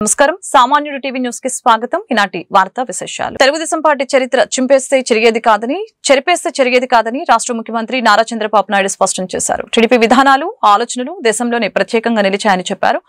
నమస్కారం సామాన్యుడు TV news కి స్వాగతం. ఈనాటి వార్తా విశేషాలు. తెలుగుదేశం పార్టీ చరిత్ర చింపేస్తే చెరిగేది కాదని, చెరిపేస్తే చెరిగేది కాదని రాష్ట్ర ముఖ్యమంత్రి నారా చంద్రబాబు నాయుడు స్పష్టం చేశారు. టీడీపీ విధానాలు, ఆలోచనలు దేశంలోనే ప్రత్యేకంగా నిలిచాయని చెప్పారు.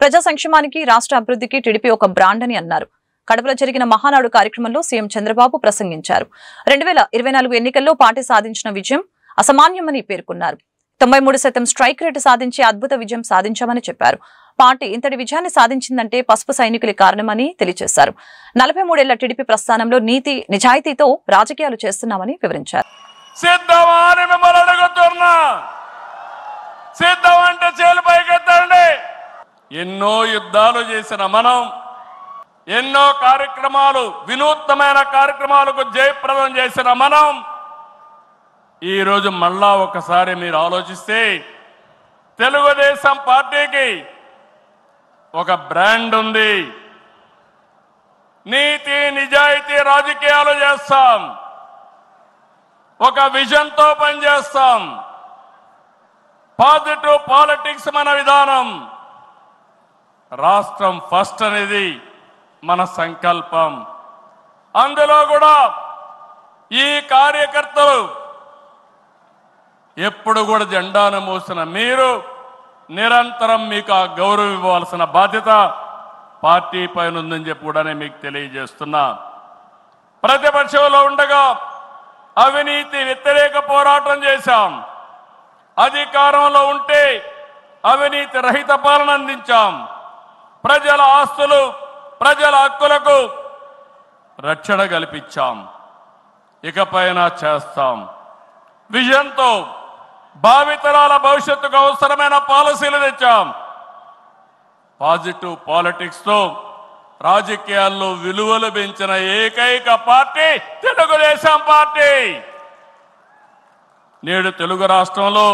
ప్రజా సంక్షేమానికి, రాష్ట్ర అభివృద్ధికి టీడీపీ ఒక బ్రాండ్ అని అన్నారు. కడపలో జరిగిన మహానాడు కార్యక్రమంలో సీఎం చంద్రబాబు ప్రసంగించారు. 2024 ఎన్నికల్లో పార్టీ సాధించిన విజయం అసామాన్యమని పేర్కొన్నారు. 93% స్ట్రైక్ రేటు సాధించి అద్భుత విజయం సాధించామని చెప్పారు. పార్టీ ఇంతటి విజయాన్ని సాధించిందంటే పసుపు సైనికులే కారణమని తెలియజేశారు. 43 ఏళ్ల టీడీపీ ప్రస్థానంలో నీతి నిజాయితీతో రాజకీయాలు చేస్తున్నామని వివరించారు. ఎన్నో యుద్ధాలు చేసిన మనం, ఎన్నో కార్యక్రమాలు, వినూత్నమైన కార్యక్రమాలకు జయప్రదం చేసిన మనం ఈ రోజు మళ్ళా ఒకసారి మీరు ఆలోచిస్తే తెలుగుదేశం పార్టీకి ఒక బ్రాండ్ ఉంది. నీతి నిజాయితీ రాజకీయాలు చేస్తాం, ఒక విజన్తో పనిచేస్తాం. పాజిటివ్ పాలిటిక్స్ మన విధానం. రాష్ట్రం ఫస్ట్ అనేది మన సంకల్పం. అందులో కూడా ఈ కార్యకర్తలు ఎప్పుడు కూడా జెండాను మోసిన మీరు నిరంతరం మీకు ఆ గౌరవం ఇవ్వాల్సిన బాధ్యత పార్టీ పైన ఉందని చెప్పి కూడా మీకు తెలియజేస్తున్నా. ప్రతిపక్షంలో ఉండగా అవినీతి వ్యతిరేక పోరాటం చేశాం. అధికారంలో ఉంటే అవినీతి రహిత పాలన అందించాం. ప్రజల ఆస్తులు, ప్రజల హక్కులకు రక్షణ కల్పించాం. ఇకపైన చేస్తాం. విజన్తో భావితరాల భవిష్యత్తుకు అవసరమైన పాలసీలు తెచ్చాం. పాజిటివ్ పాలిటిక్స్ తో రాజకీయాల్లో విలువలు పెంచిన ఏకైక పార్టీ తెలుగుదేశం పార్టీ. నేడు తెలుగు రాష్ట్రంలో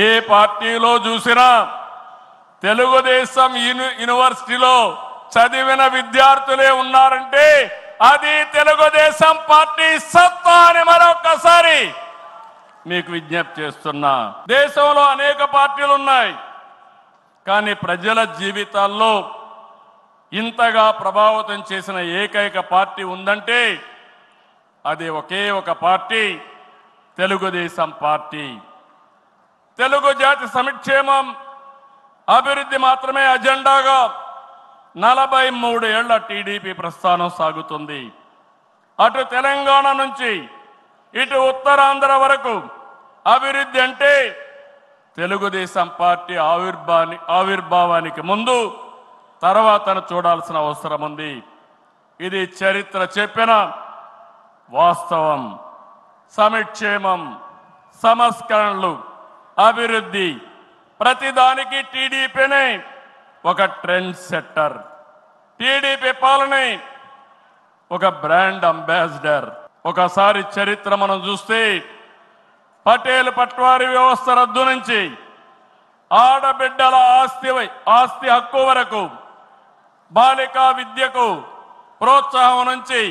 ఏ పార్టీలో చూసినా తెలుగుదేశం యూనివర్సిటీలో చదివిన విద్యార్థులే ఉన్నారంటే అది తెలుగుదేశం పార్టీ సత్తా అని మరొకసారి మీకు విజ్ఞప్తి చేస్తున్నా. దేశంలో అనేక పార్టీలు ఉన్నాయి, కానీ ప్రజల జీవితాల్లో ఇంతగా ప్రభావితం చేసిన ఏకైక పార్టీ ఉందంటే అది ఒకే ఒక పార్టీ, తెలుగుదేశం పార్టీ. తెలుగు జాతి సంక్షేమం, అభివృద్ధి మాత్రమే అజెండాగా 43 ఏళ్ల టీడీపీ ప్రస్థానం సాగుతుంది. అటు తెలంగాణ నుంచి ఇటు ఉత్తరాంధ్ర వరకు అభివృద్ధి అంటే తెలుగుదేశం పార్టీ ఆవిర్భావానికి ముందు తర్వాతను చూడాల్సిన అవసరం ఉంది. ఇది చరిత్ర చెప్పిన వాస్తవం. సంక్షేమం, సంస్కరణలు, అభివృద్ధి ప్రతిదానికి టీడీపీనే ఒక ట్రెండ్ సెట్టర్. టీడీపీ పాలనే ఒక బ్రాండ్ అంబాసిడర్. ఒకసారి చరిత్ర మనం చూస్తే పటేల్ పట్వారీ వ్యవస్థ రద్దు నుంచి ఆడబిడ్డల ఆస్తి హక్కు వరకు, బాలికా విద్యకు ప్రోత్సాహం నుంచి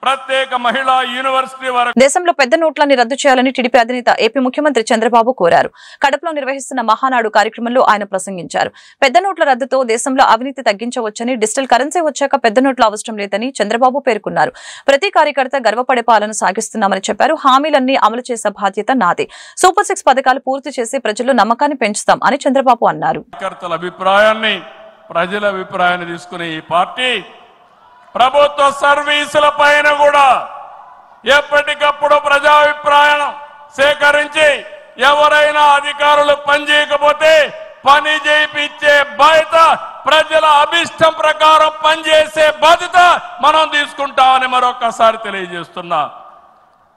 ప్రత్యేక మహిళా యూనివర్సిటీ వరకు దేశంలో పెద్ద నోట్లని రద్దు చేయాలని టీడీపీ అధినేత ఏపీ ముఖ్యమంత్రి చంద్రబాబు కోరారు. కడపలో నిర్వహిస్తున్న మహానాడు కార్యక్రమంలో ఆయన ప్రసంగించారు. పెద్ద నోట్ల రద్దుతో దేశంలో అవినీతి తగ్గించవచ్చని, డిజిటల్ కరెన్సీ వచ్చాక పెద్ద నోట్ల అవసరం లేదని చంద్రబాబు పేర్కొన్నారు. ప్రతి కార్యకర్త గర్వపడే పాలన సాగిస్తున్నామని చెప్పారు. హామీలన్నీ అమలు చేసే బాధ్యత నాదే. సూపర్ 6 పథకాలు పూర్తి చేసి ప్రజల్లో నమ్మకాన్ని పెంచుతాం అని చంద్రబాబు అన్నారు. ప్రజల అభిప్రాయాన్ని తీసుకునే ఈ పార్టీ ప్రభుత్వ సర్వీసుల పైన కూడా ఎప్పటికప్పుడు ప్రజాభిప్రాయం సేకరించి ఎవరైనా అధికారులు పనిచేయకపోతే పని చేయించే బాధ్యత, ప్రజల అభిష్టం ప్రకారం పనిచేసే బాధ్యత మనం తీసుకుంటామని మరొకసారి తెలియజేస్తున్నా.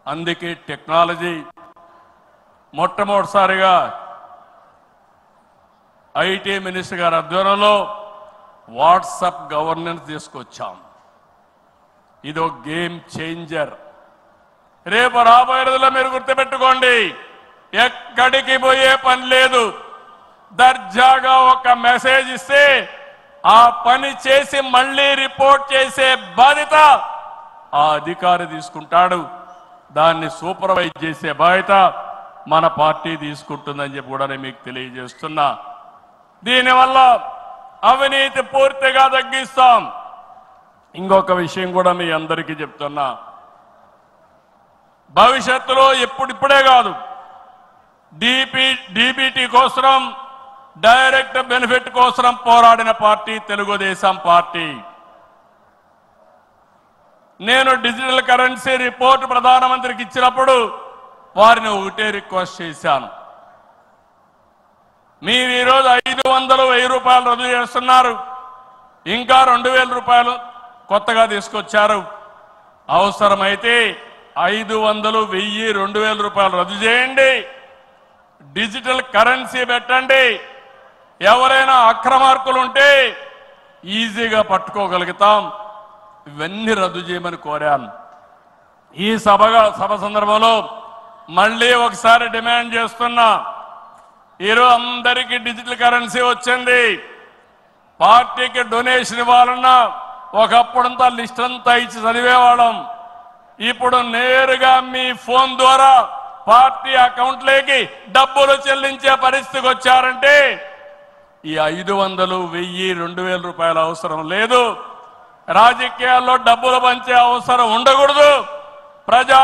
అందుకే టెక్నాలజీ మొట్టమొదటిసారిగా ఐటీ మినిస్టర్ గారి ఆధ్వర్యంలో వాట్సాప్ గవర్నెన్స్ తీసుకొచ్చాం. ఇదో గేమ్ చేంజర్. రేపు రాబోయే రోజుల్లో మీరు గుర్తుపెట్టుకోండి, ఎక్కడికి పోయే పని లేదు. దర్జాగా ఒక మెసేజ్ ఇస్తే ఆ పని చేసి మళ్ళీ రిపోర్ట్ చేసే బాధ్యత ఆ అధికారి తీసుకుంటాడు. దాన్ని సూపర్వైజ్ చేసే బాధ్యత మన పార్టీ తీసుకుంటుందని చెప్పి కూడా మీకు తెలియజేస్తున్నా. దీనివల్ల అవినీతి పూర్తిగా తగ్గిస్తాం. ఇంకొక విషయం కూడా మీ అందరికీ చెప్తున్నా, భవిష్యత్తులో ఇప్పుడిప్పుడే కాదు, డీబీటీ కోసం, డైరెక్ట్ బెనిఫిట్ కోసం పోరాడిన పార్టీ తెలుగుదేశం పార్టీ. నేను డిజిటల్ కరెన్సీ రిపోర్ట్ ప్రధానమంత్రికి ఇచ్చినప్పుడు వారిని ఒకటే రిక్వెస్ట్ చేశాను, మీరు ఈరోజు 500, 1000 రూపాయలు రద్దు చేస్తున్నారు, ఇంకా 2000 రూపాయలు కొత్తగా తీసుకొచ్చారు. అవసరమైతే 500, 1000, 2000 రూపాయలు రద్దు చేయండి, డిజిటల్ కరెన్సీ పెట్టండి. ఎవరైనా అక్రమార్కులు ఉంటే ఈజీగా పట్టుకోగలుగుతాం. ఇవన్నీ రద్దు చేయమని కోరాను. ఈ సభ సందర్భంలో మళ్ళీ ఒకసారి డిమాండ్ చేస్తున్నా, ఈరోజు అందరికీ డిజిటల్ కరెన్సీ వచ్చింది. పార్టీకి డొనేషన్ ఇవ్వాలన్నా ఒకప్పుడంతా లిస్ట్ అంతా ఇచ్చి చదివేవాళ్ళం. ఇప్పుడు నేరుగా మీ ఫోన్ ద్వారా పార్టీ అకౌంట్లోకి డబ్బులు చెల్లించే పరిస్థితికి వచ్చారంటే ఈ 500, 1000, 2000 రూపాయల అవసరం లేదు. రాజకీయాల్లో డబ్బులు పంచే అవసరం ఉండకూడదు. ప్రజా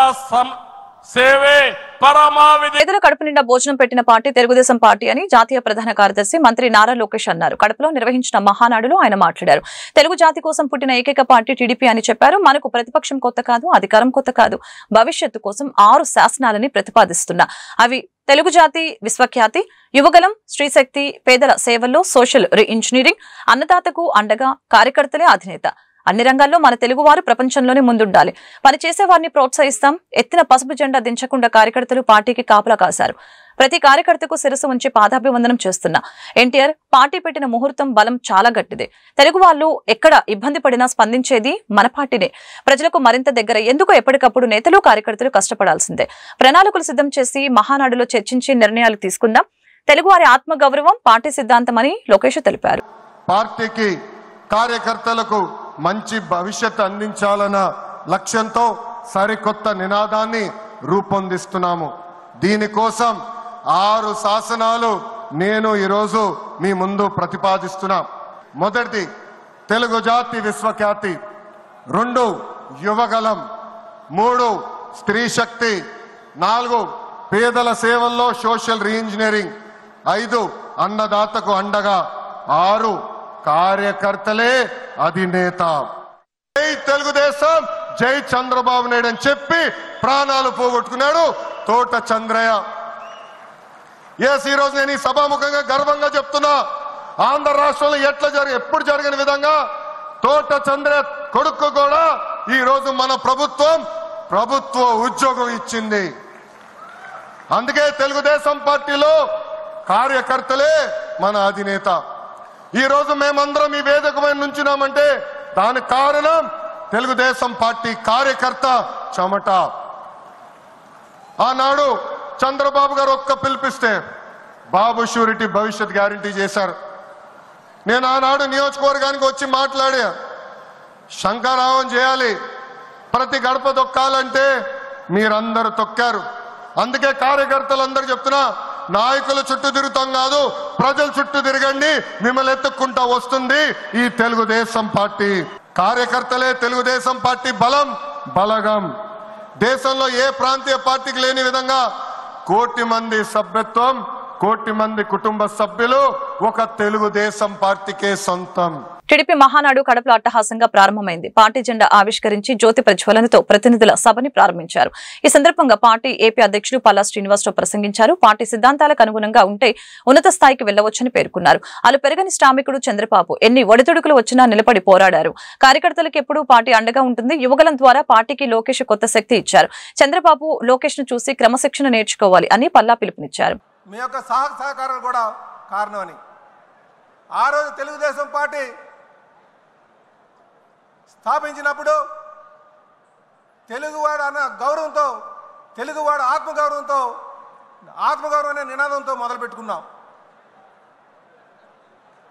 సేవే పరమావిధి. పేదల కడుపు నిండా భోజనం పెట్టిన పార్టీ తెలుగుదేశం పార్టీ అని జాతీయ ప్రధాన కార్యదర్శి మంత్రి నారా లోకేష్ అన్నారు. కడపలో నిర్వహించిన మహానాడులో ఆయన మాట్లాడారు. తెలుగు జాతి కోసం పుట్టిన ఏకైక పార్టీ టీడీపీ అని చెప్పారు. మనకు ప్రతిపక్షం కొత్త కాదు, అధికారం కొత్త కాదు. భవిష్యత్తు కోసం 6 శాసనాలని ప్రతిపాదిస్తున్నా. అవి తెలుగు జాతి విశ్వఖ్యాతి, యువగలం, స్త్రీశక్తి, పేదల సేవల్లో సోషల్ రీ ఇంజనీరింగ్, అన్నదాతకు అండగా, కార్యకర్తలే అధినేత. అన్ని రంగాల్లో మన తెలుగువారు ప్రపంచంలోనే ముందుండాలి. పనిచేసే వారిని ప్రోత్సహిస్తాం. ఎత్తిన పసుపు జెండా దించకుండా కార్యకర్తలు పార్టీకి కాపలా కాశారు. ప్రతి కార్యకర్తకు శిరస్సు ఉంచి పాదాభివందనం చేస్తున్నా. ఎన్టీఆర్ పార్టీ పెట్టిన ముహూర్తం బలం చాలా గట్టిదే. తెలుగు వాళ్ళు ఎక్కడ ఇబ్బంది పడినా స్పందించేది మన పార్టీనే. ప్రజలకు మరింత దగ్గర ఎందుకు ఎప్పటికప్పుడు నేతలు కార్యకర్తలు కష్టపడాల్సిందే. ప్రణాళికలు సిద్ధం చేసి మహానాడులో చర్చించి నిర్ణయాలు తీసుకుందాం. తెలుగువారి ఆత్మగౌరవం పార్టీ సిద్ధాంతమని లోకేష్ తెలిపారు. పార్టీకి కార్యకర్తలకు మంచి భవిష్యత్తు అందించాలన్న లక్ష్యంతో సరికొత్త నినాదాన్ని రూపొందిస్తున్నాము. దీనికోసం 6 శాసనాలు నేను ఈరోజు మీ ముందు ప్రతిపాదిస్తున్నా. మొదటిది తెలుగు జాతి విశ్వఖ్యాతి, 2 యువగలం, 3 స్త్రీ శక్తి, 4 పేదల సేవల్లో సోషల్ రీఇంజనీరింగ్, 5 అన్నదాతకు అండగా, 6 కార్యకర్తలే అధినేత. జై తెలుగుదేశం, జై చంద్రబాబు నాయుడు అని చెప్పి ప్రాణాలు పోగొట్టుకున్నాడు తోట చంద్రయ్య. ఈ రోజు నేను ఈ సభాముఖంగా గర్వంగా చెప్తున్నా, ఆంధ్ర రాష్ట్రంలో ఎప్పుడు జరిగిన విధంగా తోట చంద్రయ్య కొడుకు కూడా ఈ రోజు మన ప్రభుత్వ ఉద్యోగం ఇచ్చింది. అందుకే తెలుగుదేశం పార్టీలో కార్యకర్తలే మన అధినేత. ఈ రోజు మేమందరం ఈ వేదిక మీద నుంచున్నామంటే దానికి కారణం తెలుగుదేశం పార్టీ కార్యకర్త చెమట. ఆనాడు చంద్రబాబు గారు ఒక్క పిలిపిస్తే బాబు షూరిటీ భవిష్యత్ గ్యారంటీ చేశారు. నేను ఆనాడు నియోజకవర్గానికి వచ్చి మాట్లాడా, శంకరావం చేయాలి, ప్రతి గడప తొక్కాలంటే మీరందరూ తొక్కారు. అందుకే కార్యకర్తలందరూ చెప్తున్నా, నాయకుల చుట్టూ తిరుగుతాం కాదు, ప్రజల చుట్టూ తిరగండి, మిమ్మల్ని ఎత్తుక్కుంటా వస్తుంది ఈ తెలుగుదేశం పార్టీ. కార్యకర్తలే తెలుగుదేశం పార్టీ బలగం. దేశంలో ఏ ప్రాంతీయ పార్టీకి లేని విధంగా 1 కోటి మంది సభ్యత్వం, 1 కోటి మంది కుటుంబ సభ్యులు ఒక తెలుగుదేశం పార్టీకే సొంతం. టీడీపీ మహానాడు కడపలో అట్టహాసంగా ప్రారంభమైంది. పార్టీ జెండా ఆవిష్కరించి జ్యోతి ప్రజ్వలనతో ప్రతినిధుల సభని ప్రారంభించారు. ఈ సందర్భంగా పార్టీ ఏపీ అధ్యక్షుడు పల్లా శ్రీనివాసరావు ప్రసంగించారు. పార్టీ సిద్ధాంతాలకు అనుగుణంగా ఉంటే ఉన్నత స్థాయికి వెళ్లవచ్చని పేర్కొన్నారు. అలు పెరగని శ్రామికుడు చంద్రబాబు ఎన్ని ఒడిదుడుకులు వచ్చినా నిలబడి పోరాడారు. కార్యకర్తలకు ఎప్పుడూ పార్టీ అండగా ఉంటుంది. యువగలం ద్వారా పార్టీకి లోకేష్ కొత్త శక్తి ఇచ్చారు. చంద్రబాబు లోకేష్ ను చూసి క్రమశిక్షణ నేర్చుకోవాలి అని పల్లా పిలుపునిచ్చారు. మీ యొక్క సహకారాలు కూడా కారణమని ఆ రోజు తెలుగుదేశం పార్టీ స్థాపించినప్పుడు తెలుగువాడు అన్న గౌరవంతో, తెలుగువాడు ఆత్మగౌరవం అనే నినాదంతో మొదలుపెట్టుకున్నాం.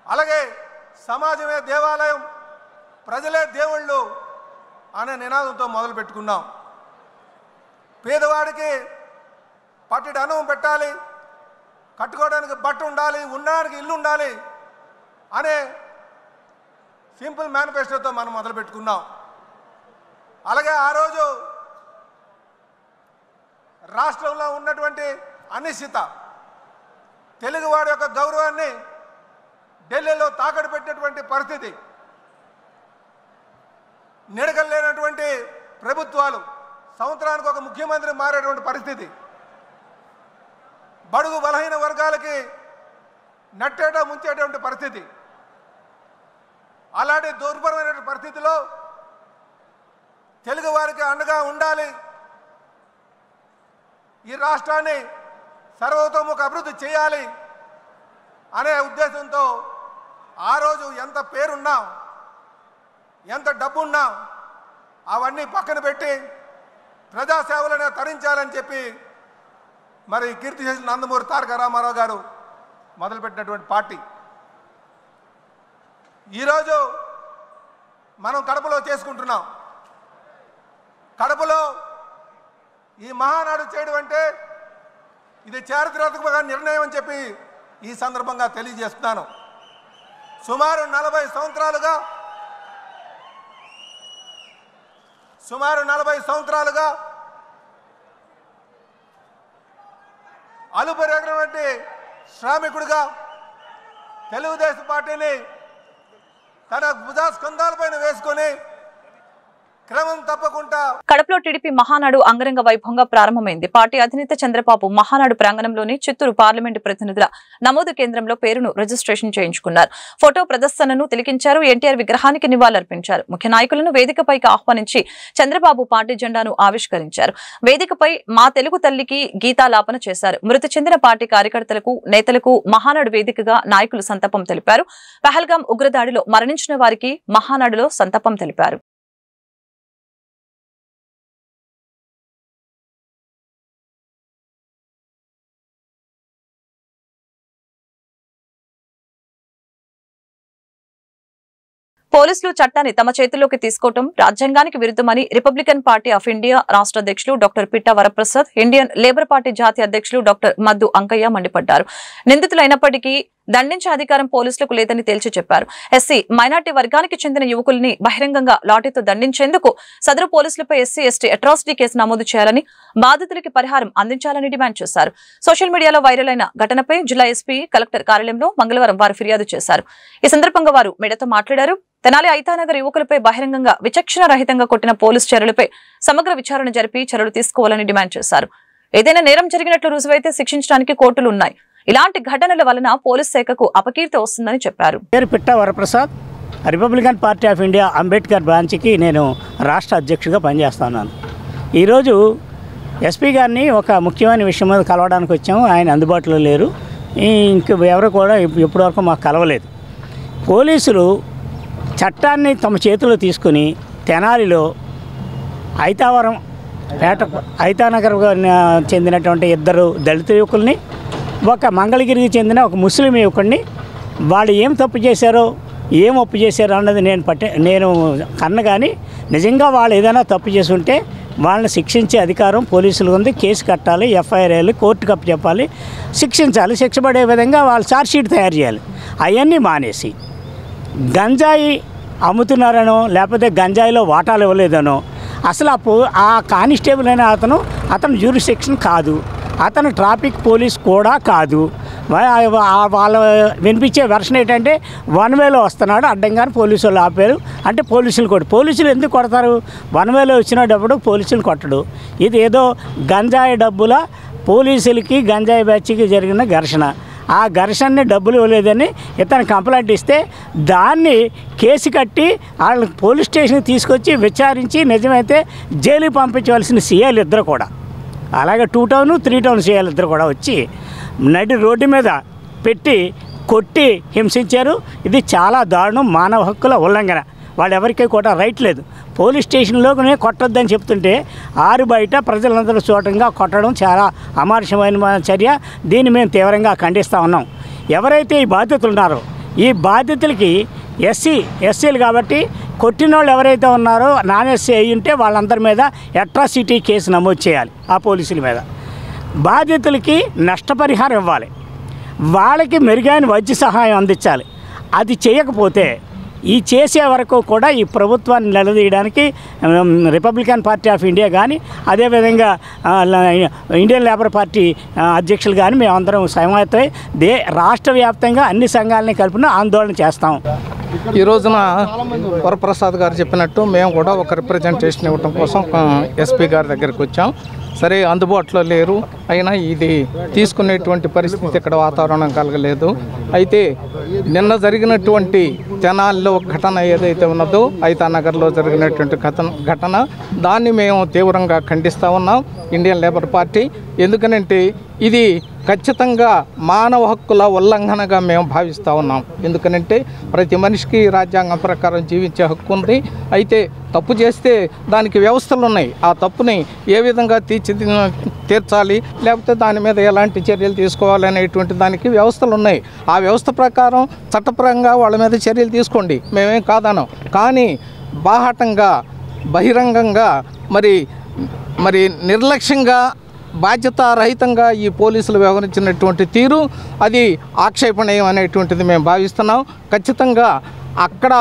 అలాగే సమాజమే దేవాలయం, ప్రజలే దేవుళ్ళు అనే నినాదంతో మొదలుపెట్టుకున్నాం. పేదవాడికి పట్టెడు అన్నం పెట్టాలి, కట్టుకోవడానికి బట్ట ఉండాలి, ఉండడానికి ఇల్లు ఉండాలి అనే సింపుల్ మేనిఫెస్టోతో మనం మొదలుపెట్టుకున్నాం. అలాగే ఆ రోజు రాష్ట్రంలో ఉన్నటువంటి అనిశ్చిత, తెలుగువాడి యొక్క గౌరవాన్ని ఢిల్లీలో తాకట్టు పెట్టినటువంటి పరిస్థితి, నిడగలేనటువంటి ప్రభుత్వాలు, సంవత్సరానికి ఒక ముఖ్యమంత్రి మారేటువంటి పరిస్థితి, బడుగు బలహీన వర్గాలకి నట్టేట ముంచేటువంటి పరిస్థితి, అలాంటి దుర్భరమైన పరిస్థితిలో తెలుగు వారికి అండగా ఉండాలి, ఈ రాష్ట్రాన్ని సర్వతోముఖ అభివృద్ధి చేయాలి అనే ఉద్దేశంతో ఆ రోజు ఎంత పేరున్నా, ఎంత డబ్బున్నా అవన్నీ పక్కన పెట్టి ప్రజాసేవలనే తరించాలని చెప్పి మరి కీర్తిశేషులు నందమూరి తారక రామారావు గారు మొదలుపెట్టినటువంటి పార్టీ. ఈరోజు మనం కడపలో చేసుకుంటున్నాం. కడపలో ఈ మహానాడు చేయడం అంటే ఇది చారిత్రాత్మక నిర్ణయం అని చెప్పి ఈ సందర్భంగా తెలియజేస్తున్నాను. సుమారు 40 సంవత్సరాలుగా అలుపెరగినటువంటి శ్రామికుడిగా తెలుగుదేశం పార్టీని తన భుజస్కంధాలపైన వేసుకొని క్రమం తప్పకుండా కడపలో టీడీపీ మహానాడు అంగరంగ వైభవంగా ప్రారంభమైంది. పార్టీ అధినేత చంద్రబాబు మహానాడు ప్రాంగణంలోని చిత్తూరు పార్లమెంటు ప్రతినిధుల నమోదు కేంద్రంలో పేరును రిజిస్ట్రేషన్ చేయించుకున్నారు. ఫోటో ప్రదర్శనను తిలకించారు. ఎన్టీఆర్ విగ్రహానికి నివాళులర్పించారు. ముఖ్య నాయకులను వేదికపైకి ఆహ్వానించి చంద్రబాబు పార్టీ జెండాను ఆవిష్కరించారు. వేదికపై మా తెలుగు తల్లికి గీతాలాపన చేశారు. మృతి చెందిన పార్టీ కార్యకర్తలకు, నేతలకు మహానాడు వేదికగా నాయకులు సంతాపం తెలిపారు. పహల్గాం ఉగ్రదాడిలో మరణించిన వారికి మహానాడులో సంతాపం తెలిపారు. పోలీసులు చట్టాన్ని తమ చేతుల్లోకి తీసుకోవడం రాజ్యాంగానికి విరుద్ధమని రిపబ్లికన్ పార్టీ ఆఫ్ ఇండియా రాష్ట్ర అధ్యక్షులు doctor Pitta Varaprasad, Indian labour party జాతీయ అధ్యక్షులు డాక్టర్ మద్దు అంకయ్య మండిపడ్డారు. నిందితులైనప్పటికీ దండించే అధికారం పోలీసులకు లేదని తేల్చి చెప్పారు. ఎస్సీ, మైనార్టీ వర్గానికి చెందిన యువకుల్ని బహిరంగంగా లాఠీతో దండించేందుకు సదరు పోలీసులపై ఎస్సీ ఎస్టీ అట్రాసిటీ కేసు నమోదు చేయాలని, బాధితులకి పరిహారం అందించాలని డిమాండ్ చేశారు. సోషల్ మీడియాలో వైరల్ అయిన ఘటనపై జిల్లా ఎస్పీ కలెక్టర్ కార్యాలయంలో మంగళవారం వారు ఫిర్యాదు చేశారు. ఈ సందర్భంగా వారు మీడియాతో మాట్లాడారు. తెనాలి ఐతానగర్ యువకులపై బహిరంగంగా విచక్షణ రహితంగా కొట్టిన పోలీసు చర్యలపై సమగ్ర విచారణ జరిపి చర్యలు తీసుకోవాలని డిమాండ్ చేశారు. ఏదైనా నేరం జరిగినట్లు రుజువైతే శిక్షించడానికి కోర్టులు ఉన్నాయి. ఇలాంటి ఘటనల వలన పోలీస్ శాఖకు అపకీర్తి వస్తుందని చెప్పారు. పేరు Pitta Varaprasad, Republican Party of India Ambedkar బ్రాంచ్కి నేను రాష్ట్ర అధ్యక్షుడిగా పనిచేస్తున్నాను. ఈరోజు ఎస్పీ గారిని ఒక ముఖ్యమైన విషయం మీద కలవడానికి వచ్చాము. ఆయన అందుబాటులో లేరు. ఇంక ఎవరు కూడా ఇప్పటివరకు మాకు కలవలేదు. పోలీసులు చట్టాన్ని తమ చేతిలో తీసుకుని తెనాలిలో ఐతానగర్ చెందినటువంటి 2 దళిత యువకుల్ని, ఒక మంగళగిరికి చెందిన ఒక ముస్లిం యువకుడిని, వాళ్ళు ఏం తప్పు చేశారో, ఏం ఒప్పు చేశారో అన్నది నేను కన్న కానీ నిజంగా వాళ్ళు ఏదైనా తప్పు చేసి ఉంటే వాళ్ళని శిక్షించే అధికారం పోలీసులకు ఉంది. కేసు కట్టాలి, ఎఫ్ఐఆర్ వేయాలి, కోర్టుకు అప్పచెప్పాలి, శిక్షించాలి. శిక్ష పడే విధంగా వాళ్ళు ఛార్జ్షీట్ తయారు చేయాలి. అవన్నీ మానేసి గంజాయి అమ్ముతున్నారనో లేకపోతే గంజాయిలో వాటాలు ఇవ్వలేదనో, అసలు ఆ కానిస్టేబుల్ అనే అతను జ్యూరిస్డిక్షన్ కాదు, అతను ట్రాఫిక్ పోలీస్ కూడా కాదు. వాళ్ళ వినిపించే వెర్షన్ ఏంటంటే 1 వేలో వస్తున్నాడు, అడ్డంగానే పోలీసు వాళ్ళు ఆపారు అంటే పోలీసులు ఎందుకు కొడతారు? 1 వేలో వచ్చినప్పుడు పోలీసులు కొట్టడు. ఇది ఏదో గంజాయి డబ్బుల పోలీసులకి గంజాయి బ్యాచ్కి జరిగిన ఘర్షణ. ఆ ఘర్షణని డబ్బులు ఇవ్వలేదని ఇతను కంప్లైంట్ ఇస్తే దాన్ని కేసు కట్టి వాళ్ళని పోలీస్ స్టేషన్కి తీసుకొచ్చి విచారించి నిజమైతే జైలుకి పంపించవలసిన సీఐలు ఇద్దరు కూడా, అలాగే 2 టౌన్ 3 టౌన్ సీఐలు ఇద్దరు కూడా వచ్చి నడి రోడ్డు మీద పెట్టి కొట్టి హింసించారు. ఇది చాలా దారుణం, మానవ హక్కుల ఉల్లంఘన. వాళ్ళెవరికీ కూడా రైట్ లేదు. పోలీస్ స్టేషన్లోనే కొట్టొద్దని చెప్తుంటే బయట ప్రజలందరూ చూడటంగా కొట్టడం చాలా అమానుషమైన చర్య. దీన్ని మేము తీవ్రంగా ఖండిస్తూ ఉన్నాం. ఎవరైతే ఈ బాధ్యతలు ఉన్నారో ఈ బాధ్యతలకి ఎస్సీలు కాబట్టి కొట్టిన వాళ్ళు ఎవరైతే ఉన్నారో నాన్ ఎస్సీ అయ్యి ఉంటే వాళ్ళందరి మీద అట్రాసిటీ కేసు నమోదు చేయాలి. ఆ పోలీసుల మీద బాధితులకి నష్టపరిహారం ఇవ్వాలి, వాళ్ళకి మెరుగైన వైద్య సహాయం అందించాలి. అది చేయకపోతే ఈ చేసే వరకు కూడా ఈ ప్రభుత్వాన్ని నిలదీయడానికి రిపబ్లికన్ పార్టీ ఆఫ్ ఇండియా కానీ అదేవిధంగా ఇండియన్ లేబర్ పార్టీ అధ్యక్షులు కానీ మేమందరం సమాయత్తమై రాష్ట్ర వ్యాప్తంగా అన్ని సంఘాలని కలిపిన ఆందోళన చేస్తాం. ఈ రోజున వరప్రసాద్ గారు చెప్పినట్టు మేము కూడా ఒక రిప్రజెంటేషన్ ఇవ్వడం కోసం ఎస్పీ గారి దగ్గరికి వచ్చాం. సరే అందుబాటులో లేరు, అయినా ఇది తీసుకునేటువంటి పరిస్థితి ఇక్కడ వాతావరణం కలగలేదు. అయితే నిన్న జరిగినటువంటి తెనాలిలో ఘటన ఏదైతే ఉన్నదో ఐతానగర్లో జరిగినటువంటి ఘటన దాన్ని మేము తీవ్రంగా ఖండిస్తూ ఉన్నాం ఇండియన్ లేబర్ పార్టీ. ఎందుకనంటే ఇది ఖచ్చితంగా మానవ హక్కుల ఉల్లంఘనగా మేము భావిస్తూ ఉన్నాం. ఎందుకనంటే ప్రతి మనిషికి రాజ్యాంగం ప్రకారం జీవించే హక్కు ఉంది. అయితే తప్పు చేస్తే దానికి వ్యవస్థలు ఉన్నాయి. ఆ తప్పుని ఏ విధంగా తీర్చాలి, లేకపోతే దాని మీద ఎలాంటి చర్యలు తీసుకోవాలి అనేటువంటి దానికి వ్యవస్థలు ఉన్నాయి. ఆ వ్యవస్థ ప్రకారం చట్టపరంగా వాళ్ళ మీద చర్యలు తీసుకోండి, మేమేం కాదనం. కానీ బాహాటంగా బహిరంగంగా మరి నిర్లక్ష్యంగా బాధ్యతారహితంగా ఈ పోలీసులు వ్యవహరించినటువంటి తీరు అది ఆక్షేపణీయం అనేటువంటిది మేము భావిస్తున్నాం. ఖచ్చితంగా అక్కడ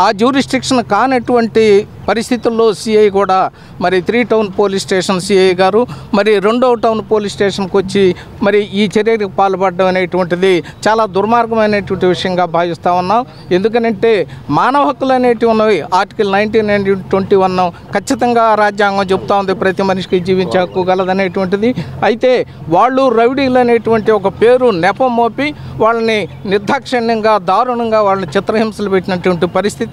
ఆ జ్యూరిస్టిక్షన్ కానటువంటి పరిస్థితుల్లో సిఐ కూడా మరి 3 టౌన్ పోలీస్ స్టేషన్ సిఐ గారు మరి 2వ టౌన్ పోలీస్ స్టేషన్కి వచ్చి మరి ఈ చర్యకు పాల్పడడం అనేటువంటిది చాలా దుర్మార్గమైనటువంటి విషయంగా భావిస్తూ ఉన్నాం. ఎందుకనంటే మానవ హక్కులు అనేటివి ఉన్నవి. ఆర్టికల్ 19 and 21 ఖచ్చితంగా రాజ్యాంగం చెప్తా ఉంది ప్రతి మనిషికి జీవించే హక్కు గలదనేటువంటిది. అయితే వాళ్ళు రౌడీలు అనేటువంటి ఒక పేరు నెపం మోపి వాళ్ళని నిర్దాక్షిణ్యంగా దారుణంగా వాళ్ళని చిత్రహింసలు పెట్టినటువంటి పరిస్థితి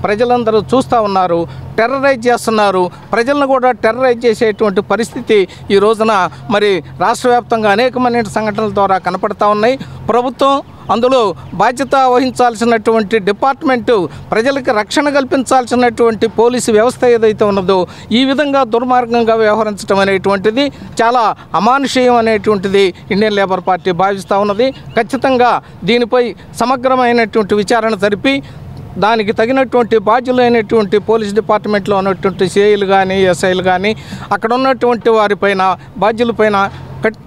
ప్రజలందరూ చూస్తూ ఉన్నారు. టెర్రరైజ్ చేస్తున్నారు. ప్రజలను కూడా టెర్రరైజ్ చేసేటువంటి పరిస్థితి ఈ రోజున మరి రాష్ట్ర వ్యాప్తంగా అనేకమైన సంఘటనల ద్వారా కనపడతా ఉన్నాయి. ప్రభుత్వం అందులో బాధ్యత వహించాల్సినటువంటి డిపార్ట్మెంటు ప్రజలకు రక్షణ కల్పించాల్సినటువంటి పోలీసు వ్యవస్థ ఏదైతే ఉన్నదో ఈ విధంగా దుర్మార్గంగా వ్యవహరించడం అనేటువంటిది చాలా అమానుషీయం అనేటువంటిది ఇండియన్ లేబర్ పార్టీ భావిస్తూ ఉన్నది. ఖచ్చితంగా దీనిపై సమగ్రమైనటువంటి విచారణ జరిపి దానికి తగినటువంటి బాధ్యులైనటువంటి పోలీస్ డిపార్ట్మెంట్లో ఉన్నటువంటి సిఐలు కానీ ఎస్ఐలు కానీ అక్కడ ఉన్నటువంటి వారిపైన బాధ్యులపైన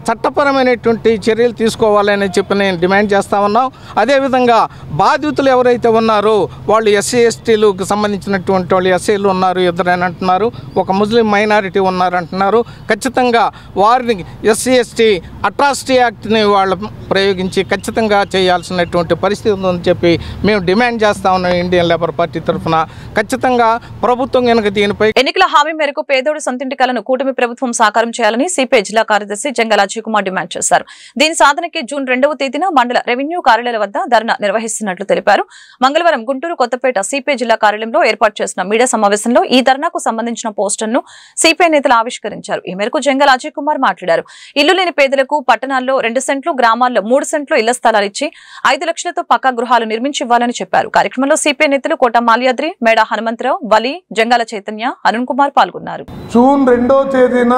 చట్టపరమైనటువంటి చర్యలు తీసుకోవాలని చెప్పి నేను డిమాండ్ చేస్తూ ఉన్నాం. అదేవిధంగా బాధితులు ఎవరైతే ఉన్నారో వాళ్ళు ఎస్సీ ఎస్టీలకు సంబంధించినటువంటి వాళ్ళు ఎస్ఐలు ఉన్నారు, ఇద్దరని అంటున్నారు, ఒక ముస్లిం మైనారిటీ ఉన్నారంటున్నారు. ఖచ్చితంగా వారిని ఎస్సీ ఎస్టీ అట్రాసిటీ యాక్ట్ని వాళ్ళు ప్రయోగించి ఖచ్చితంగా చేయాల్సినటువంటి పరిస్థితి ఉందని చెప్పి మేము డిమాండ్ చేస్తూ ఉన్నాం ఇండియన్ లేబర్ పార్టీ తరఫున. ఖచ్చితంగా ప్రభుత్వం కనుక దీనిపై ఎన్నికల హామీ మేరకు పేదోడు సొంతింటి కలను కూటమి ప్రభుత్వం సాకారం చేయాలని సిపిఐ జిల్లా కార్యదర్శి జంగల అజయ్ కుమార్ డిమాండ్ చేశారు. దీని సాధనకి జూన్ 2వ తేదీన మండల రెవెన్యూ కార్యాలయాల వద్ద ధర్నా నిర్వహిస్తున్నట్లు తెలిపారు. మంగళవారం గుంటూరు కొత్తపేట సిపిఐ జిల్లా కార్యాలయంలో ఏర్పాటు చేసిన మీడియా సమావేశంలో ఈ ధర్నాకు సంబంధించిన పోస్టర్ను సిపిఐ నేతలు ఆవిష్కరించారు. ఈ మేరకు జంగల అజయ్ కుమార్ మాట్లాడారు. ఇల్లు లేని పేదలకు పట్టణాల్లో 2 సెంట్లు, గ్రామాల్లో 3 సెంట్లు ఇళ్ల స్థలాలు ఇచ్చి 5 లక్షలతో పక్కా గృహాలు నిర్మించి ఇవ్వాలని చెప్పారు. కార్యక్రమంలో సిపిఐ నేతలు కోట మాల్యాద్రి, మేడా హనుమంతరావు, వలి, జంగాల చైతన్య, అరుణ్ కుమార్ పాల్గొన్నారు. జూన్ 2వ తేదీన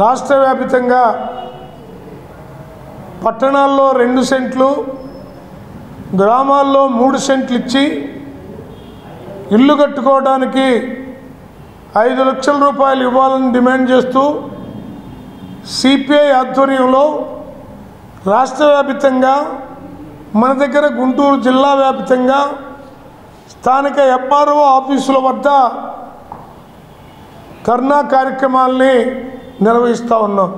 రాష్ట్ర వ్యాప్తంగా పట్టణాల్లో 2 సెంట్లు, గ్రామాల్లో 3 సెంట్లు ఇచ్చి ఇల్లు కట్టుకోవడానికి 5 లక్షల రూపాయలు ఇవ్వాలని డిమాండ్ చేస్తూ సిపిఐ ఆధ్వర్యంలో రాష్ట్ర వ్యాప్తంగా మన దగ్గర గుంటూరు జిల్లా వ్యాప్తంగా స్థానిక ఎఫ్ఆర్ఓ ఆఫీసుల వద్ద ధర్నా కార్యక్రమాల్ని నిర్వహిస్తూ ఉన్నాం.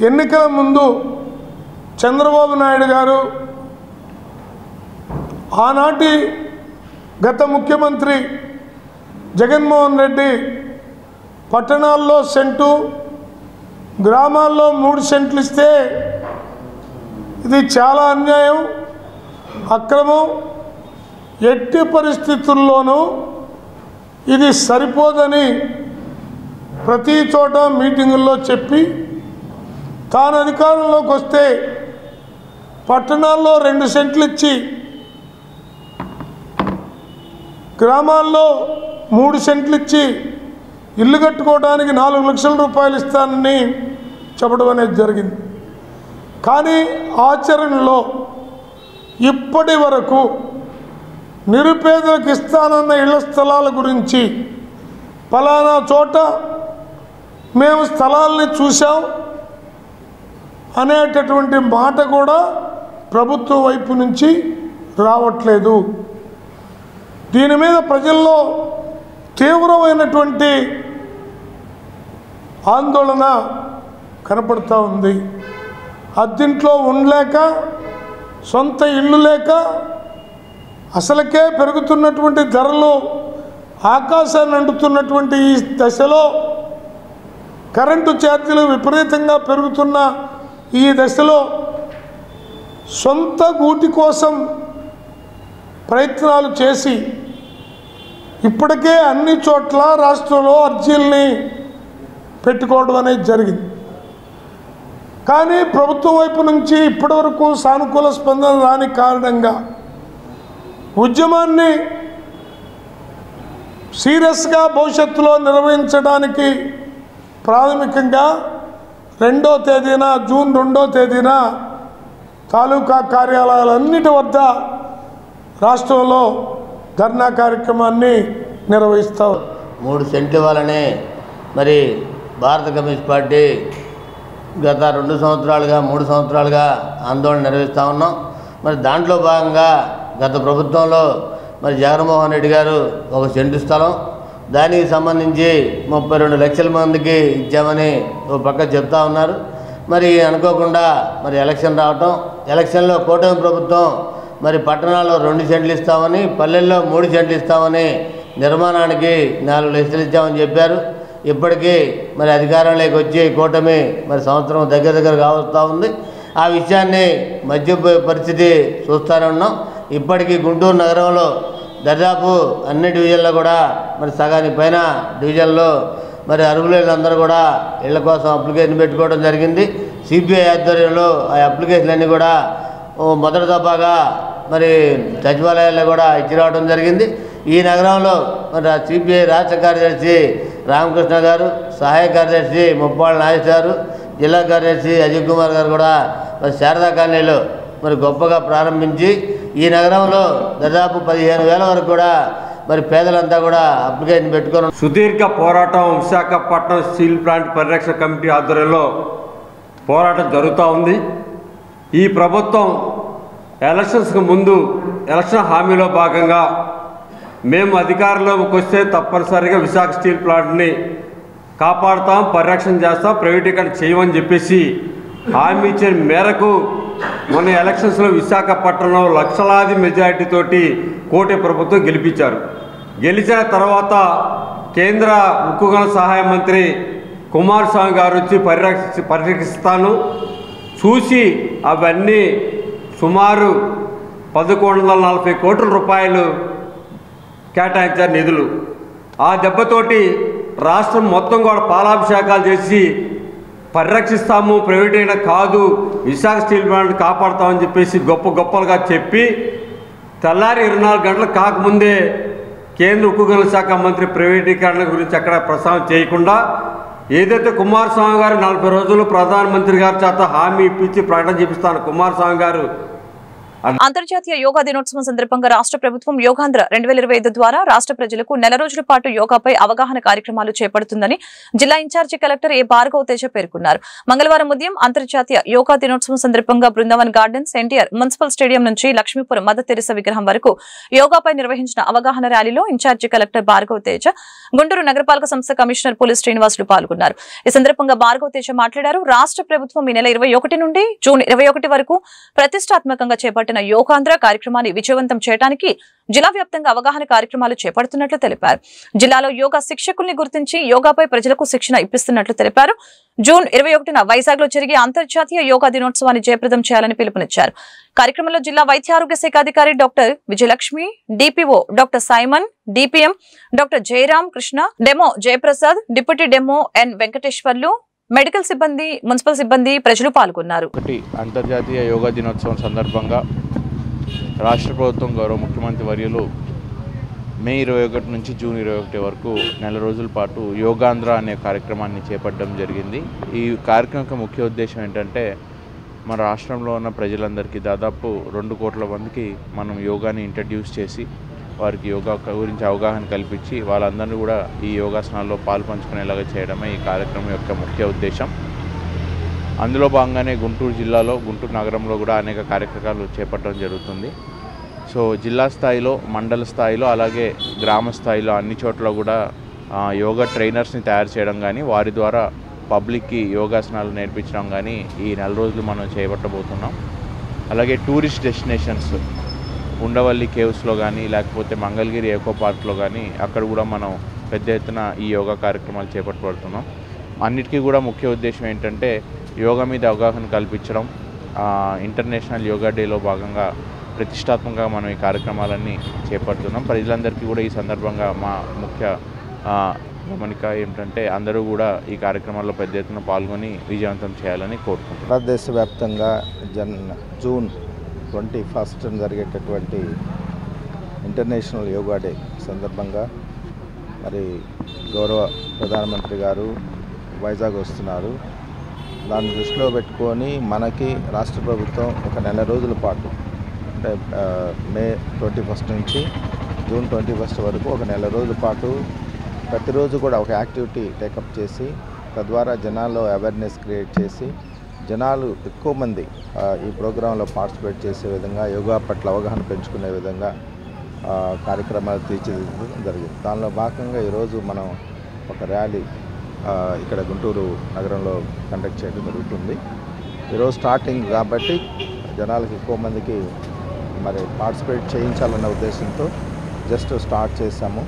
ఎన్నికల ముందు చంద్రబాబు నాయుడు గారు ఆనాటి గత ముఖ్యమంత్రి జగన్మోహన్ రెడ్డి పట్టణాల్లో సెంటు, గ్రామాల్లో 3 సెంట్లు ఇస్తే ఇది చాలా అన్యాయం, అక్రమం, ఎట్టి పరిస్థితుల్లోనూ ఇది సరిపోదని ప్రతి చోట మీటింగుల్లో చెప్పి తాను అధికారంలోకి వస్తే పట్టణాల్లో 2 సెంట్లు ఇచ్చి గ్రామాల్లో 3 సెంట్లు ఇచ్చి ఇల్లు కట్టుకోవడానికి 4 లక్షల రూపాయలు ఇస్తానని చెప్పడం అనేది జరిగింది. కానీ ఆచరణలో ఇప్పటి వరకు నిరుపేదలకు ఇస్తానన్న ఇళ్ల స్థలాల గురించి ఫలానా చోట మేము స్థలాల్ని చూసాం అనేటటువంటి మాట కూడా ప్రభుత్వం వైపు నుంచి రావట్లేదు. దీని మీద ప్రజల్లో తీవ్రమైనటువంటి ఆందోళన కనపడుతూ ఉంది. అద్దింట్లో ఉండలేక, సొంత ఇళ్ళు లేక, అసలుకే పెరుగుతున్నటువంటి ధరలు ఆకాశాన్ని అంటుతున్నటువంటి ఈ దశలో, కరెంటు ఛార్జీలు విపరీతంగా పెరుగుతున్న ఈ దశలో సొంత గూటి కోసం ప్రయత్నాలు చేసి ఇప్పటికే అన్ని చోట్ల రాష్ట్రంలో అర్జీల్ని పెట్టుకోవడం అనేది జరిగింది. కానీ ప్రభుత్వం వైపు నుంచి ఇప్పటివరకు సానుకూల స్పందన రాని కారణంగా ఉద్యమాన్ని సీరియస్గా భవిష్యత్తులో నిర్వహించడానికి ప్రాథమికంగా 2వ తేదీన, జూన్ 2వ తేదీన తాలూకా కార్యాలయాలన్నిటి వద్ద రాష్ట్రంలో ధర్నా కార్యక్రమాన్ని నిర్వహిస్తాం. 3 సెంట్లు ఇవ్వాలని మరి భారత కమ్యూనిస్ట్ పార్టీ గత 2 సంవత్సరాలుగా 3 సంవత్సరాలుగా ఆందోళన నిర్వహిస్తూ ఉన్నాం. మరి దాంట్లో భాగంగా గత ప్రభుత్వంలో మరి జగన్మోహన్ రెడ్డి గారు 1 సెంటు స్థలం, దానికి సంబంధించి 32 లక్షల మందికి ఇచ్చామని ఒక పక్క చెప్తా ఉన్నారు. మరి అనుకోకుండా మరి ఎలక్షన్ రావటం, ఎలక్షన్లో కూటమి ప్రభుత్వం మరి పట్టణాల్లో 2 సెంట్లు ఇస్తామని, పల్లెల్లో 3 సెంట్లు ఇస్తామని, నిర్మాణానికి 4 లక్షలు ఇచ్చామని చెప్పారు. ఇప్పటికీ మరి అధికారంలోకి వచ్చి కూటమి మరి సంవత్సరం దగ్గర కావస్తూ ఉంది. ఆ విషయాన్ని మధ్యపోయే పరిస్థితి చూస్తూనే ఉన్నాం. ఇప్పటికీ గుంటూరు నగరంలో దాదాపు అన్ని డివిజన్లో కూడా మరి సగానికి పైన డివిజన్లో మరి అర్హులందరూ కూడా ఇళ్ల కోసం అప్లికేషన్ పెట్టుకోవడం జరిగింది. సిపిఐ ఆధ్వర్యంలో ఆ అప్లికేషన్లన్నీ కూడా మొదటి దఫాగా మరి సచివాలయాల్లో కూడా ఇచ్చి రావడం జరిగింది. ఈ నగరంలో మరి సిపిఐ రాష్ట్ర కార్యదర్శి రామకృష్ణ గారు, సహాయ కార్యదర్శి ముప్పాళ్ళ నాగేష్ గారు, జిల్లా కార్యదర్శి అజయ్ కుమార్ గారు కూడా మరి శారదా కాలనీలో మరి గొప్పగా ప్రారంభించి ఈ నగరంలో దాదాపు 15,000 వరకు కూడా మరి పేదలంతా కూడా అప్లికేషన్ పెట్టుకొని సుదీర్ఘ పోరాటం విశాఖపట్నం స్టీల్ ప్లాంట్ పరిరక్షణ కమిటీ ఆధ్వర్యంలో పోరాటం జరుగుతూ ఉంది. ఈ ప్రభుత్వం ఎలక్షన్స్కి ముందు ఎలక్షన్ హామీలో భాగంగా మేము అధికారంలోకి వస్తే తప్పనిసరిగా విశాఖ స్టీల్ ప్లాంట్ని కాపాడుతాం, పరిరక్షణ చేస్తాం, ప్రైవేటీకరణ చేయమని చెప్పేసి హామీ ఇచ్చిన మేరకు మొన్న ఎలక్షన్స్లో విశాఖపట్నంలో లక్షలాది మెజారిటీతోటి కూటమి ప్రభుత్వం గెలిపించారు. గెలిచిన తర్వాత కేంద్ర ఉక్కు గనుల సహాయ మంత్రి కుమారస్వామి గారు వచ్చి పరిరక్షిస్తాను చూసి అవన్నీ సుమారు 1,140 కోట్ల రూపాయలు కేటాయించారు నిధులు. ఆ దెబ్బతోటి రాష్ట్రం మొత్తం కూడా పాలాభిషేకాలు చేసి పరిరక్షిస్తాము, ప్రైవేటైనా కాదు, విశాఖ స్టీల్ ప్లాంట్ కాపాడుతామని చెప్పేసి గొప్పలుగా చెప్పి తెల్లారి 24 గంటలు కాకముందే కేంద్ర ఉక్కు గనుల శాఖ మంత్రి ప్రైవేటీకరణ గురించి అక్కడ ప్రస్తావన చేయకుండా ఏదైతే కుమారస్వామి గారు 40 రోజులు ప్రధానమంత్రి గారి చేత హామీ ఇప్పించి ప్రకటన చేపిస్తాను కుమారస్వామి గారు. అంతర్జాతీయ యోగా దినోత్సవం సందర్భంగా రాష్ట్ర ప్రభుత్వం యోగాంధ్ర 2025 ద్వారా రాష్ట్ర ప్రజలకు నెల రోజుల పాటు యోగాపై అవగాహన కార్యక్రమాలు చేపడుతుందని జిల్లా ఇన్ఛార్జి కలెక్టర్ ఏ భార్గవ తేజ పేర్కొన్నారు. మంగళవారం ఉదయం అంతర్జాతీయ యోగా దినోత్సవం సందర్భంగా Brindavan gardens, NTR municipal stadium నుంచి లక్ష్మీపురం మదర్ తెరెసా విగ్రహం వరకు యోగాపై నిర్వహించిన అవగాహన ర్యాలీలో ఇన్ఛార్జి కలెక్టర్ భార్గవ తేజ, గుంటూరు నగరపాలక సంస్థ కమిషనర్ పోలీస్ శ్రీనివాసులు పాల్గొన్నారు. ఈ సందర్భంగా భార్గవ తేజ మాట్లాడారు. రాష్ట్ర ప్రభుత్వం ఈ నెల 21 నుండి జూన్ 21 వరకు ప్రతిష్టాత్మకంగా చేపట్టిన యోగాంధ్ర కార్యక్రమాన్ని విజయవంతం చేయడానికి జిల్లా వ్యాప్తంగా అవగాహన కార్యక్రమాలు చేపడుతున్నట్లు తెలిపారు. జిల్లాలో యోగా శిక్షకుల్ని గుర్తించి యోగాపై ప్రజలకు శిక్షణ ఇప్పిస్తున్నట్లు తెలిపారు. జూన్ 21న వైజాగ్ లో జరిగే అంతర్జాతీయ యోగా దినోత్సవాన్ని జయప్రదం చేయాలని పిలుపునిచ్చారు. కార్యక్రమంలో జిల్లా వైద్య ఆరోగ్య శాఖ అధికారి doctor Vijayalakshmi, DPO doctor Simon, DPM doctor Jayaram Krishna, DEMO Jayaprasad, deputy DEMO N Venkateswarlu, medical సిబ్బంది, మున్సిపల్ సిబ్బంది, ప్రజలు పాల్గొన్నారు. అంతర్జాతీయ యోగా దినోత్సవం సందర్భంగా రాష్ట్ర ప్రభుత్వం గౌరవ ముఖ్యమంత్రి వర్యులు మే 21 నుంచి జూన్ 21 వరకు నెల రోజుల పాటు యోగాంధ్ర అనే కార్యక్రమాన్ని చేపట్టడం జరిగింది. ఈ కార్యక్రమం ముఖ్య ఉద్దేశం ఏంటంటే మన రాష్ట్రంలో ఉన్న ప్రజలందరికీ దాదాపు 2 కోట్ల మందికి మనం యోగాని ఇంట్రడ్యూస్ చేసి వారికి యోగా గురించి అవగాహన కల్పించి వాళ్ళందరినీ కూడా ఈ యోగాసనాల్లో పాల్పంచుకునేలాగా చేయడమే ఈ కార్యక్రమం యొక్క ముఖ్య ఉద్దేశం. అందులో భాగంగానే గుంటూరు జిల్లాలో, గుంటూరు నగరంలో కూడా అనేక కార్యక్రమాలు చేపట్టడం జరుగుతుంది. సో జిల్లా స్థాయిలో, మండల స్థాయిలో, అలాగే గ్రామ స్థాయిలో అన్ని చోట్ల కూడా యోగా ట్రైనర్స్ని తయారు చేయడం కానీ, వారి ద్వారా పబ్లిక్కి యోగాసనాలు నేర్పించడం కానీ ఈ నెల రోజులు మనం చేపట్టబోతున్నాం. అలాగే టూరిస్ట్ డెస్టినేషన్స్ ఉండవల్లి కేవ్స్లో కానీ, లేకపోతే మంగళగిరి ఎకో పార్క్లో కానీ అక్కడ కూడా మనం పెద్ద ఎత్తున ఈ యోగా కార్యక్రమాలు చేపట్టబడుతున్నాం. అన్నిటికీ కూడా ముఖ్య ఉద్దేశం ఏంటంటే యోగా మీద అవగాహన కల్పించడం. ఇంటర్నేషనల్ యోగా డేలో భాగంగా ప్రతిష్టాత్మకంగా మనం ఈ కార్యక్రమాలన్నీ చేపడుతున్నాం. ప్రజలందరికీ కూడా ఈ సందర్భంగా మా ముఖ్య గమనిక ఏమిటంటే అందరూ కూడా ఈ కార్యక్రమాల్లో పెద్ద ఎత్తున పాల్గొని విజయవంతం చేయాలని కోరుకుంటున్నాం. భారతదేశవ్యాప్తంగా జూన్ 21 జరిగేటటువంటి ఇంటర్నేషనల్ యోగా డే సందర్భంగా మరి గౌరవ ప్రధానమంత్రి గారు వైజాగ్ వస్తున్నారు. దాన్ని దృష్టిలో పెట్టుకొని మనకి రాష్ట్ర ప్రభుత్వం ఒక నెల రోజుల పాటు, అంటే మే 21 నుంచి జూన్ 21 వరకు ఒక నెల రోజుల పాటు ప్రతిరోజు కూడా ఒక యాక్టివిటీ టేకప్ చేసి తద్వారా జనాల్లో అవేర్నెస్ క్రియేట్ చేసి జనాలు ఎక్కువ మంది ఈ ప్రోగ్రాంలో పార్టిసిపేట్ చేసే విధంగా, యోగా పట్ల అవగాహన పెంచుకునే విధంగా కార్యక్రమాలు తీర్చిదిద్దడం జరిగింది. దానిలో భాగంగా ఈరోజు మనం ఒక ర్యాలీ ఇక్కడ గుంటూరు నగరంలో కండక్ట్ చేయడం జరుగుతుంది. ఈరోజు స్టార్టింగ్ కాబట్టి జనాలకు ఎక్కువ మందికి మరి పార్టిసిపేట్ చేయించాలన్న ఉద్దేశంతో జస్ట్ స్టార్ట్ చేశాము.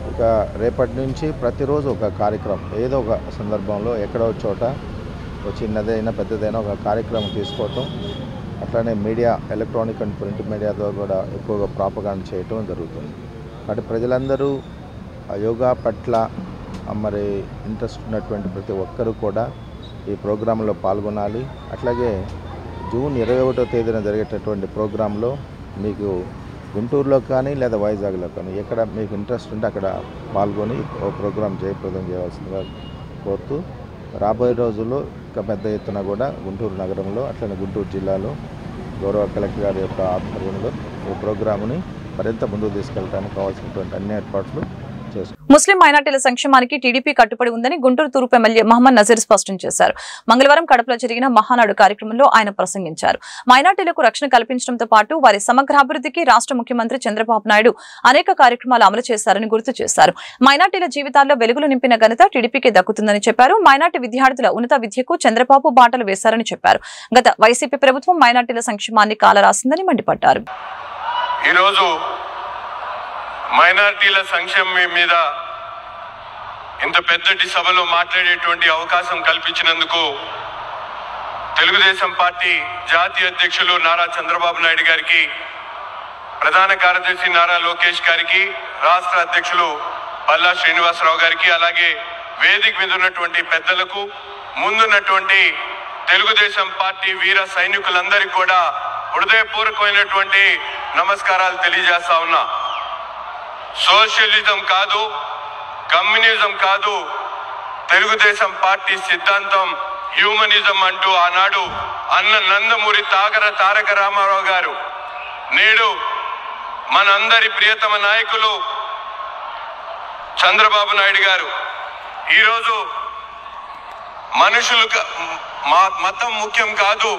ఇక రేపటి నుంచి ప్రతిరోజు ఒక కార్యక్రమం, ఏదో ఒక సందర్భంలో ఎక్కడో చోట చిన్నదైనా పెద్దదైనా ఒక కార్యక్రమం తీసుకోవటం, అట్లానే మీడియా, ఎలక్ట్రానిక్ అండ్ ప్రింట్ మీడియాతో కూడా ఎక్కువగా ప్రాపగాండా చేయటం జరుగుతుంది. కాబట్టి ప్రజలందరూ యోగా పట్ల మరి ఇంట్రెస్ట్ ఉన్నటువంటి ప్రతి ఒక్కరూ కూడా ఈ ప్రోగ్రాంలో పాల్గొనాలి. అట్లాగే జూన్ 21వ తేదీన జరిగేటటువంటి ప్రోగ్రాంలో మీకు గుంటూరులో కానీ లేదా వైజాగ్లో కానీ ఎక్కడ మీకు ఇంట్రెస్ట్ ఉంటే అక్కడ పాల్గొని ప్రోగ్రాం జయప్రదం చేయవలసిందిగా కోరుతూ, రాబోయే రోజుల్లో ఇంకా పెద్ద ఎత్తున కూడా గుంటూరు నగరంలో అట్లనే గుంటూరు జిల్లాలో గౌరవ కలెక్టర్ గారి యొక్క ఆధ్వర్యంలో ఈ ప్రోగ్రాముని మరింత ముందుకు తీసుకెళ్ళడానికి కావాల్సినటువంటి అన్ని ఏర్పాట్లు చేసుకుంటారు. ముస్లిం మైనార్టీల సంక్షేమానికి టీడీపీ కట్టుబడి ఉందని గుంటూరు తూర్పు ఎమ్మెల్యే మహమ్మద్ నజీర్ స్పష్టం చేశారు. మంగళవారం కడపలో జరిగిన మహానాడు కార్యక్రమంలో ఆయన ప్రసంగించారు. మైనార్టీలకు రక్షణ కల్పించడంతో పాటు వారి సమగ్రాభివృద్ధికి రాష్ట్ర ముఖ్యమంత్రి చంద్రబాబు నాయుడు అనేక కార్యక్రమాలు అమలు చేశారని గుర్తు చేశారు. మైనార్టీల జీవితాల్లో వెలుగులు నింపిన ఘనత టీడీపీకి దక్కుతుందని చెప్పారు. మైనార్టీ విద్యార్థుల ఉన్నత విద్యకు చంద్రబాబు బాటలు వేశారని చెప్పారు. గత వైసీపీ ప్రభుత్వం మైనార్టీల సంక్షేమాన్ని కాలరాసిందని మండిపడ్డారు. మైనార్టీల సంక్షేమం మీద ఇంత పెద్దటి సభలో మాట్లాడేటువంటి అవకాశం కల్పించినందుకు తెలుగుదేశం పార్టీ జాతీయ అధ్యక్షులు నారా చంద్రబాబు నాయుడు గారికి, ప్రధాన కార్యదర్శి నారా లోకేష్ గారికి, రాష్ట్ర అధ్యక్షులు పల్లా శ్రీనివాసరావు గారికి, అలాగే వేదిక మీద ఉన్నటువంటి పెద్దలకు, ముందున్నటువంటి తెలుగుదేశం పార్టీ వీర సైనికులందరికీ కూడా హృదయపూర్వకమైనటువంటి నమస్కారాలు తెలియజేస్తా ఉన్నా. సోషలిజం కాదు, కమ్యూనిజం కాదు, తెలుగుదేశం పార్టీ సిద్ధాంతం హ్యూమనిజం అంటూ ఆనాడు అన్న నందమూరి తారక రామారావు గారు, నేడు మనందరి ప్రియతమ నాయకులు చంద్రబాబు నాయుడు గారు ఈరోజు మనుషులు, మతం ముఖ్యం కాదు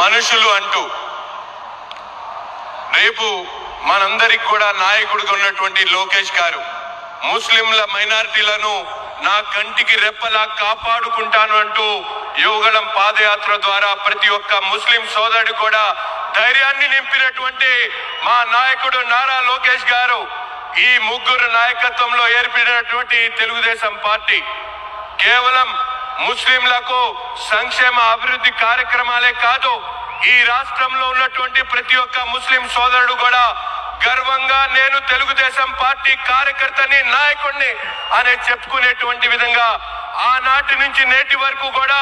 మనుషులు అంటూ రేపు మనందరికి కూడా నాయకుడిగా ఉన్నటువంటి లోకేష్ గారు ముస్లింల మైనారిటీలను నా కంటికి రెప్పలా కాపాడుకుంటాను అంటూ యువగళం పాదయాత్ర ద్వారా ప్రతి ఒక్క ముస్లిం సోదరుడు కూడా ధైర్యాన్ని నింపినటువంటి మా నాయకుడు నారా లోకేష్ గారు, ఈ ముగ్గురు నాయకత్వంలో ఏర్పడినటువంటి తెలుగుదేశం పార్టీ కేవలం ముస్లింలకు సంక్షేమ అభివృద్ధి కార్యక్రమాలే కాదు, ఈ రాష్ట్రంలో ఉన్నటువంటి ప్రతి ఒక్క ముస్లిం సోదరుడు కూడా గర్వంగా నేను తెలుగుదేశం పార్టీ కార్యకర్తని, నాయకుడిని అనే చెప్పుకునేటువంటి విధంగా ఆనాటి నుంచి నేటి వరకు కూడా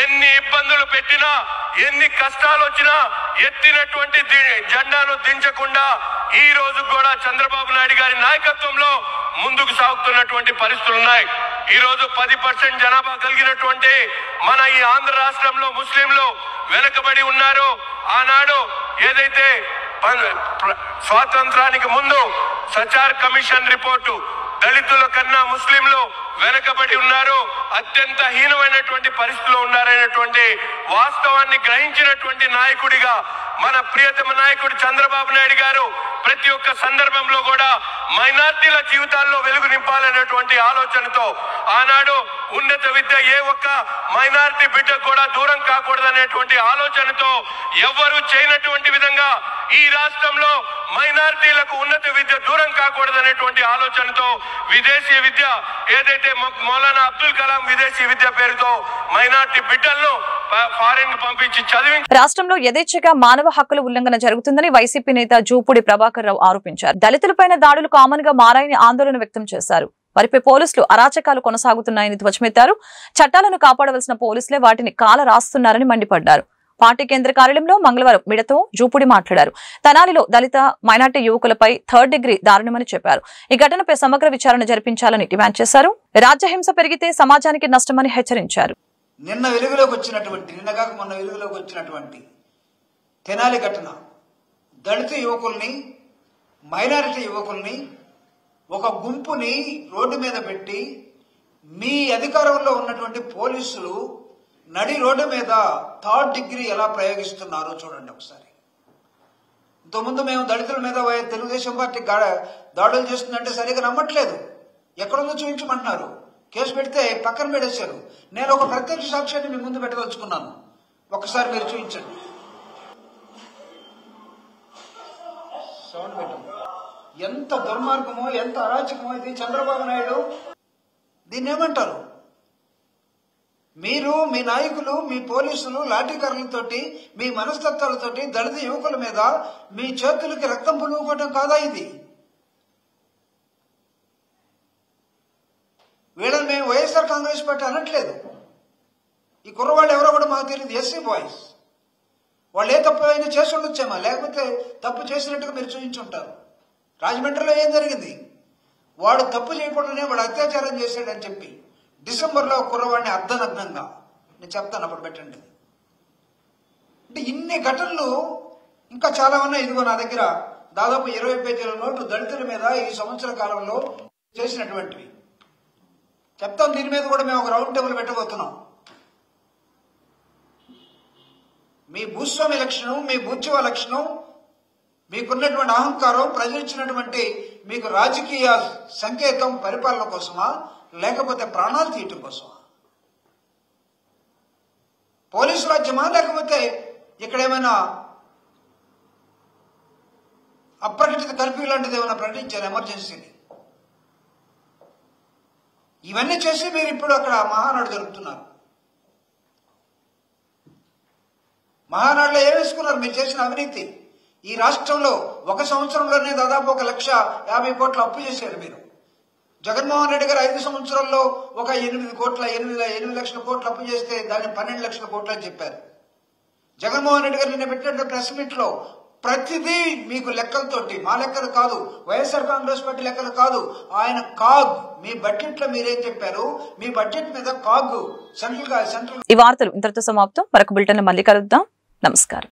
ఎన్ని ఇబ్బందులు పెట్టినా, ఎన్ని కష్టాలు వచ్చినా ఎత్తినటువంటి జెండాను దించకుండా ఈ రోజు కూడా చంద్రబాబు నాయుడు గారి నాయకత్వంలో ముందుకు సాగుతున్నటువంటి పరిస్థితులు ఉన్నాయి. ఈ రోజు 10% జనాభా కలిగినటువంటి మన ఈ ఆంధ్ర రాష్ట్రంలో ముస్లింలు వెనుకబడి ఉన్నారు. ఆనాడు ఏదైతే స్వాతంత్రానికి ముందు సచార్ కమిషన్ రిపోర్టు దళితుల కన్నా ముస్లింలు వెనకబడి ఉన్నారు, అత్యంత హీనమైనటువంటి పరిస్థితిలో ఉన్నారనేటువంటి వాస్తవాన్ని గ్రహించినటువంటి నాయకుడిగా మన ప్రియతమ నాయకుడు చంద్రబాబు నాయుడు గారు ప్రతి ఒక్క సందర్భంలో కూడా మైనార్టీల జీవితాల్లో వెలుగు నింపాలనేటువంటి ఆలోచనతో ఆనాడు ఉన్నత విద్య ఏ ఒక్క మైనార్టీ బిడ్డకు కూడా దూరం కాకూడదనేటువంటి ఆలోచనతో ఎవ్వరూ చేయనటువంటి విధంగా ఈ రాష్ట్రంలో మైనార్టీలకు ఉన్నత విద్య దూరం కాకూడదనేటువంటి ఆలోచనతో విదేశీ విద్య ఏదైతే మౌలానా అబ్దుల్ కలాం విదేశీ విద్య పేరుతో మైనార్టీ బిడ్డలను ఫారెన్ పంపించి చదివి రాష్ట్రంలో యథేచ్ఛగా మానవ హక్కుల ఉల్లంఘన జరుగుతుందని వైసీపీ నేత జూపూడి ప్రభాకర్ రావు ఆరోపించారు. దళితులపైన దాడులు కామన్ గా మారాయని ఆందోళన వ్యక్తం చేశారు. వారిపై పోలీసులు అరాచకాలు కొనసాగుతున్నాయని ధ్వజమెత్తారు. చట్టాలను కాపాడవలసిన పోలీసులే వాటిని కాల రాస్తున్నారని మండిపడ్డారు. పార్టీ కేంద్ర కార్యాలయంలో మంగళవారం మీడియాతో జూపూడి మాట్లాడారు. తెనాలిలో దళిత మైనార్టీ యువకులపై 3rd డిగ్రీ దారుణమని చెప్పారు. ఈ ఘటనపై సమగ్ర విచారణ జరిపించాలని డిమాండ్ చేశారు. రాజ్యహింస పెరిగితే సమాజానికి నష్టమని హెచ్చరించారు. నిన్న వెలుగులోకి వచ్చినటువంటి తెనాలి ఘటన దళిత యువకుల్ని, మైనారిటీ యువకుల్ని ఒక గుంపుని రోడ్డు మీద పెట్టి మీ అధికారంలో ఉన్నటువంటి పోలీసులు నడి రోడ్డు మీద 3rd డిగ్రీ ఎలా ప్రయోగిస్తున్నారో చూడండి ఒకసారి. ఇంతకుముందు మేము దళితుల మీద తెలుగుదేశం పార్టీ దాడులు చేస్తుందంటే సరిగా నమ్మట్లేదు. ఎక్కడుందో చూపించమంటున్నారు. కేసు పెడితే పక్కన పెట్టేశారు. నేను ఒక ప్రత్యక్ష సాక్ష్యాన్ని మీ ముందు పెట్టదలుచుకున్నాను. ఒక్కసారి మీరు చూపించండి. ఎంత దుర్మార్గమో, ఎంత అరాచకమో ఇది. చంద్రబాబు నాయుడు దీన్ని ఏమంటారు? మీరు, మీ నాయకులు, మీ పోలీసులు లాఠీకర్లతోటి, మీ మనస్తత్వాలతోటి దళిత యువకుల మీద మీ చేతులకి రక్తం పులుముకోవటం కాదా ఇది? వీళ్ళని మేము వైఎస్ఆర్ కాంగ్రెస్ పార్టీ అనట్లేదు. ఈ కుర్రవాళ్ళు ఎవరో కూడా మాకు తెలియదు. ఎస్సీ బాయ్స్ వాళ్ళు ఏ తప్పు అయినా చేసి ఉండొచ్చేమా, లేకపోతే తప్పు చేసినట్టుగా మీరు చూపించుంటారు. రాజమండ్రిలో ఏం జరిగింది? వాడు తప్పు చేయకుండానే వాడు అత్యాచారం చేశాడని చెప్పి డిసెంబర్లో కుర్రవాడిని అర్ధనగ్నంగా, నేను చెప్తాను అప్పుడు పెట్టండి. అంటే ఇన్ని ఘటనలు ఇంకా చాలా ఉన్నాయి. ఇదిగో నా దగ్గర దాదాపు 20 పేజీల నోట్లు దళితుల మీద ఈ సంవత్సర కాలంలో చేసినటువంటివి చెప్తాం. దీని మీద కూడా మేము ఒక రౌండ్ టేబుల్ పెట్టబోతున్నాం. మీ భూస్వామి లక్షణం, మీ భూత్యవ లక్షణం, మీకున్నటువంటి అహంకారం, ప్రజలిచ్చినటువంటి మీకు రాజకీయ సంకేతం పరిపాలన కోసమా, లేకపోతే ప్రాణాలు తీయటం కోసమా? పోలీసు రాజ్యమా, లేకపోతే ఇక్కడ ఏమైనా అప్రకటిత కర్ఫ్యూ లాంటిది ఏమైనా ప్రకటించారు ఎమర్జెన్సీని? ఇవన్నీ చేసి మీరు ఇప్పుడు అక్కడ మహానాడు జరుపుతున్నారు. మహానాడులో ఏం వేసుకున్నారు? మీరు చేసిన అవినీతి. ఈ రాష్ట్రంలో ఒక సంవత్సరంలోనే దాదాపు 1,50,000 కోట్ల అప్పు చేశారు మీరు. జగన్మోహన్ రెడ్డి గారు 5 సంవత్సరాల్లో ఒక 8 లక్షల కోట్లు అప్పు చేస్తే దాన్ని 12 లక్షల కోట్లు అని చెప్పారు. జగన్మోహన్ రెడ్డి గారు నిన్న పెట్టినట్టు ప్రెస్ మీట్ లో ప్రతిదీ మీకు లెక్కలతోటి, మా లెక్కలు కాదు, వైఎస్ఆర్ కాంగ్రెస్ పార్టీ లెక్కలు కాదు, ఆయన కాగ్ మీ బడ్జెట్ లో మీరేం చెప్పారు, మీ బడ్జెట్ మీద కాగ్ సెంట్రల్. ఈ వార్తలు ఇంతటితో సమాప్తం. మరొక బులెటిన్ మళ్ళీ కలుద్దాం. నమస్కారం.